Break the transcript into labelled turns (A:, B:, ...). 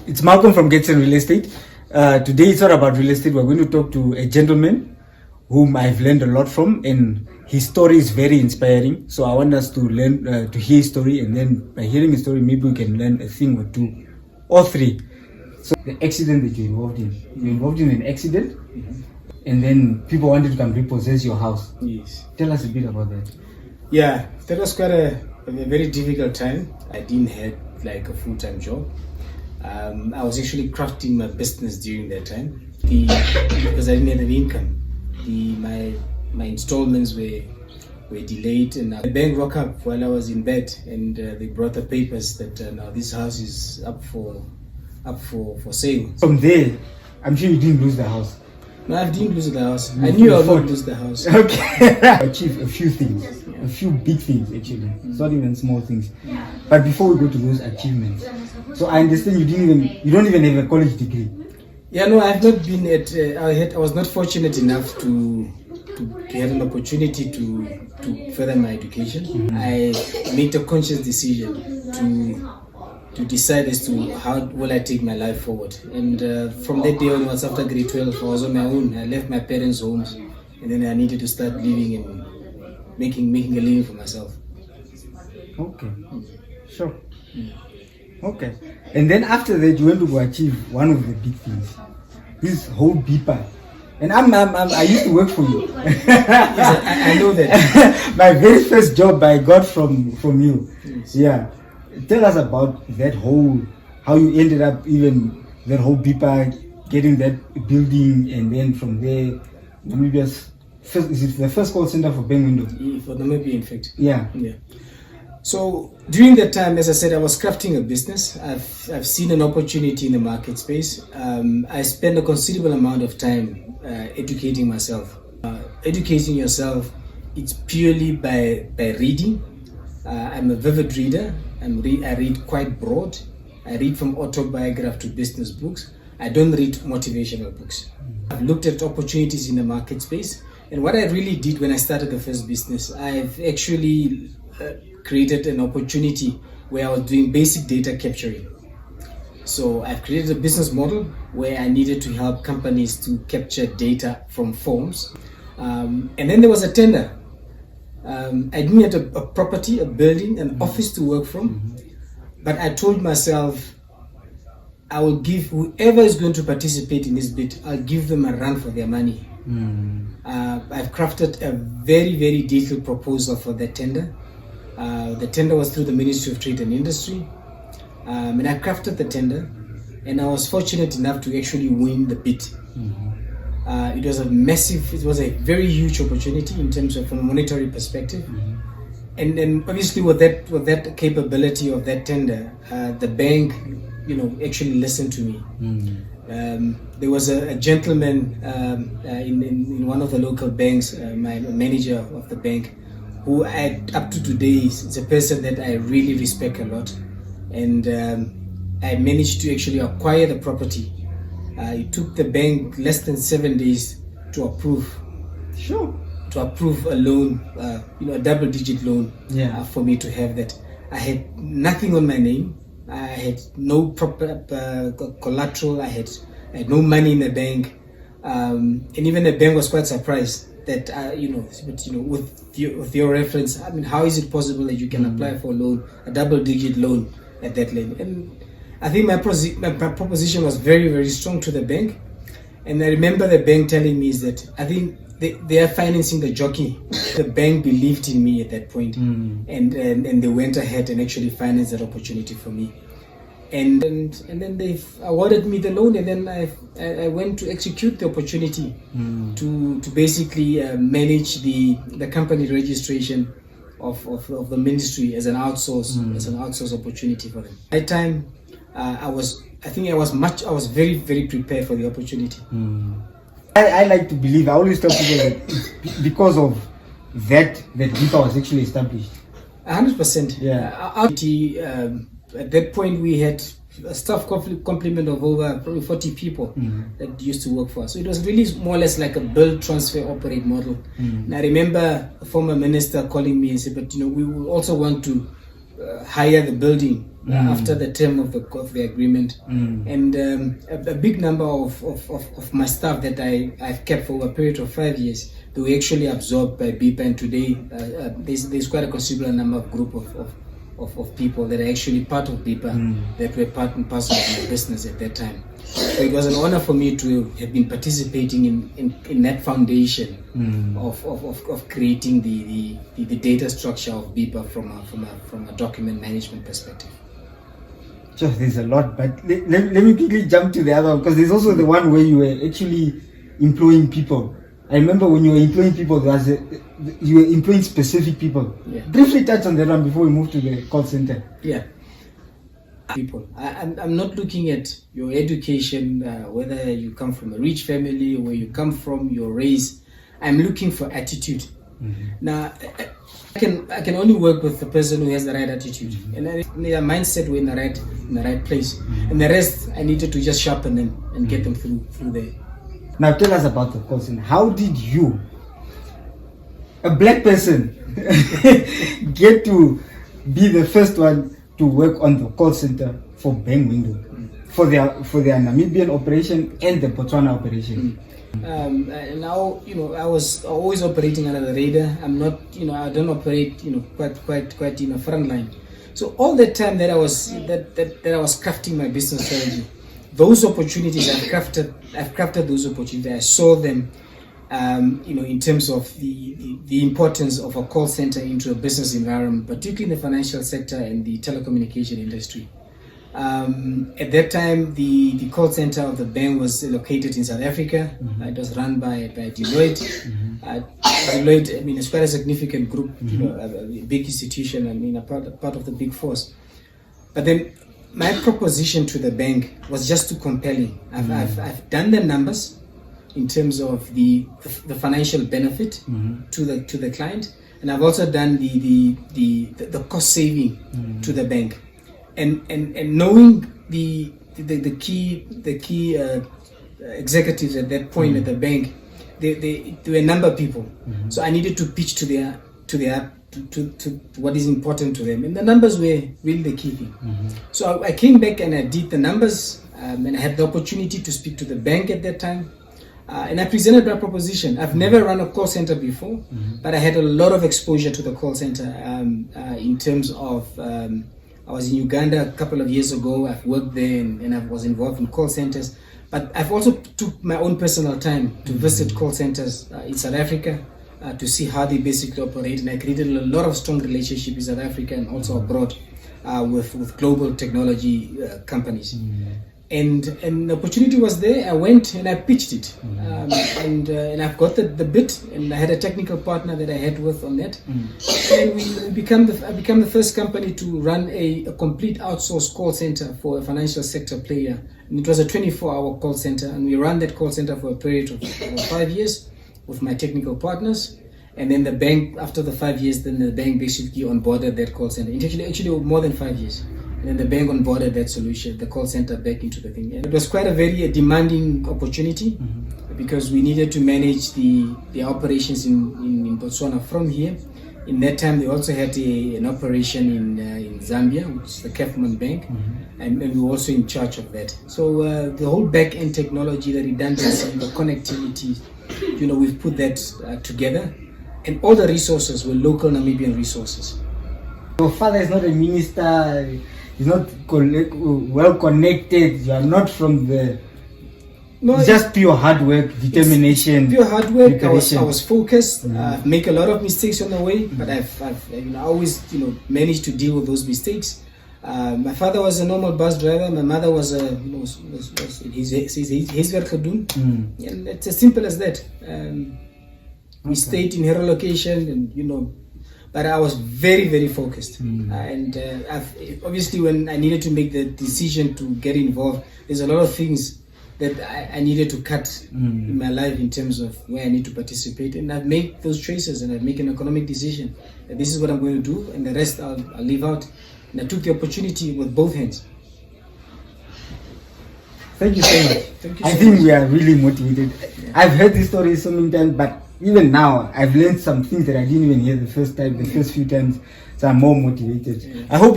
A: It's Malcolm from Getson Real Estate. Today it's not about real estate. We're going to talk to a gentleman whom I've learned a lot from, and his story is very inspiring. So I want us to learn to hear his story, and then by hearing his story, maybe we can learn a thing or two or three. So the accident that you're involved in an accident, and then people wanted to come repossess your house.
B: Yes.
A: Tell us a bit about that.
B: Yeah, that was quite a very difficult time. I didn't have like a full-time job. I was actually crafting my business during that time because I didn't have any income. My installments were delayed, and the bank woke up while I was in bed, and they brought the papers that now this house is up for sale.
A: From there, I'm sure you didn't lose the house.
B: No, I didn't lose the house. I knew I would not lose the house.
A: Okay. Achieve a few things, a few big things actually. It's not even small things. But before we go to those achievements, so I understand you don't even have a college degree.
B: Yeah, no, I've not been at. I was not fortunate enough to have an opportunity to further my education. I made a conscious decision to decide as to how will I take my life forward. And from that day onwards, after grade 12, I was on my own. I left my parents' homes, and then I needed to start living and making a living for myself.
A: Okay, sure. Okay, and then after that, you went to go achieve one of the big things, this whole beeper. And I used to work for you.
B: Yes, I know that.
A: My very first job I got from you.
B: Yes.
A: Yeah. Tell us about that whole, how you ended up even that whole beeper, getting that building, and then from there, Namibia's first, is it the first call center for bank window?
B: For Namibia, in fact.
A: Yeah.
B: Yeah. So during that time, as I said, I was crafting a business. I've seen an opportunity in the market space. I spent a considerable amount of time educating myself. Educating yourself, it's purely by reading. I'm a vivid reader. I read quite broad. I read from autobiography to business books. I don't read motivational books. I've looked at opportunities in the market space. And what I really did when I started the first business, I've actually created an opportunity where I was doing basic data capturing. So I've created a business model where I needed to help companies to capture data from forms. And then there was a tender. I didn't have a property, a building, an office to work from, but I told myself I will give whoever is going to participate in this bid, I'll give them a run for their money. I've crafted a very, very detailed proposal for the tender. The tender was through the Ministry of Trade and Industry, and I crafted the tender, and I was fortunate enough to actually win the bid. It was a very huge opportunity in terms of from a monetary perspective, and obviously with that capability of that tender, the bank, actually listened to me. There was a gentleman in one of the local banks, my manager of the bank, who up to today is a person that I really respect a lot, and I managed to actually acquire the property. It took the bank less than 7 days to approve.
A: Sure. To
B: approve a loan, a double-digit loan, for me to have that. I had nothing on my name. I had no proper collateral. I had no money in the bank, and even the bank was quite surprised that with your reference, I mean, how is it possible that you can apply for a loan, a double-digit loan at that level? And I think my proposition was very, very strong to the bank. And I remember the bank telling me is that I think they are financing the jockey. The bank believed in me at that point, and they went ahead and actually financed that opportunity for me. And then they awarded me the loan, and then I went to execute the opportunity to basically manage the company registration of the ministry as an outsource opportunity for them. At that time, I was very, very prepared for the opportunity.
A: I like to believe, I always tell people that it's because of that BIPA was actually established.
B: 100%.
A: Yeah.
B: At that point, we had a staff complement of over probably 40 people that used to work for us. So it was really more or less like a build, transfer, operate model. And I remember a former minister calling me and said, but we will also want to hire the building after the term of the agreement, and a big number of my staff that I've kept for over a period of 5 years, they were actually absorbed by BIPA, and today there's quite a considerable number of group of people that are actually part of BIPA that were part and parcel of my business at that time. So it was an honor for me to have been participating in that foundation of creating the data structure of BIPA from a document management perspective.
A: Sure, there's a lot, but let me quickly jump to the other one, because there's also the one where you were actually employing people. I remember when you were employing people, you were employing specific people.
B: Yeah.
A: Briefly touch on that one before we move to the call center.
B: Yeah. People. I'm not looking at your education, whether you come from a rich family, where you come from, your race. I'm looking for attitude. Now, I can only work with the person who has the right attitude, and their mindset were in the right place, and the rest I needed to just sharpen them and get them through there.
A: Now tell us about the call center. How did you, a black person, get to be the first one to work on the call center for Bank Window, for their Namibian operation and the Botswana operation?
B: Now, I was always operating under the radar. I'm not, I don't operate, quite front line. So all the time that I was crafting my business strategy, those opportunities I've crafted those opportunities. I saw them, in terms of the importance of a call center into a business environment, particularly in the financial sector and the telecommunication industry. At that time, the call center of the bank was located in South Africa. It was run by Deloitte. Deloitte, it's quite a significant group, a big institution. A part of the big force. But then, my proposition to the bank was just too compelling. I've done the numbers in terms of the financial benefit to the client, and I've also done the cost saving to the bank. And knowing the key executives at that point at the bank, there were a number of people, so I needed to pitch to what is important to them, and the numbers were really the key thing. So I came back and I did the numbers, and I had the opportunity to speak to the bank at that time, and I presented my proposition. I've never run a call center before, but I had a lot of exposure to the call center in terms of. I was in Uganda a couple of years ago. I've worked there and I was involved in call centers. But I've also took my own personal time to visit call centers in South Africa to see how they basically operate. And I created a lot of strong relationships in South Africa and also abroad with global technology companies. And the opportunity was there. I went and I pitched it, and I've got the bit, and I had a technical partner that I had with on that, and I became the first company to run a complete outsourced call center for a financial sector player, and it was a 24-hour call center, and we ran that call center for a period of 5 years with my technical partners. And then the bank, after the 5 years, then the bank basically onboarded that call center. Actually more than 5 years. And then the bank onboarded that solution, the call center, back into the thing. And it was quite a very demanding opportunity because we needed to manage the operations in Botswana from here. In that time, they also had an operation in Zambia, which is the Kefman Bank, and we were also in charge of that. So the whole back-end technology, the redundancy, the connectivity, we've put that together. And all the resources were local Namibian resources.
A: Your father is not a minister, he's not well connected, you are not from the... No, it's just pure hard work, determination.
B: Pure hard work. I was focused. Make a lot of mistakes on the way, but I've always managed to deal with those mistakes. My father was a normal bus driver. My mother was his werkgedoen, and it's as simple as that. We stayed in her location, and but I was very, very focused. And obviously, when I needed to make the decision to get involved, there's a lot of things that I needed to cut in my life in terms of where I need to participate. And I've made those choices, and I've made an economic decision that this is what I'm going to do, and the rest I'll leave out. And I took the opportunity with both hands.
A: Thank you so much.
B: Thank you
A: I
B: so
A: think
B: much.
A: we are really motivated. Yeah. I've heard this story so many times, but even now, I've learned some things that I didn't even hear the first few times. So I'm more motivated. I hope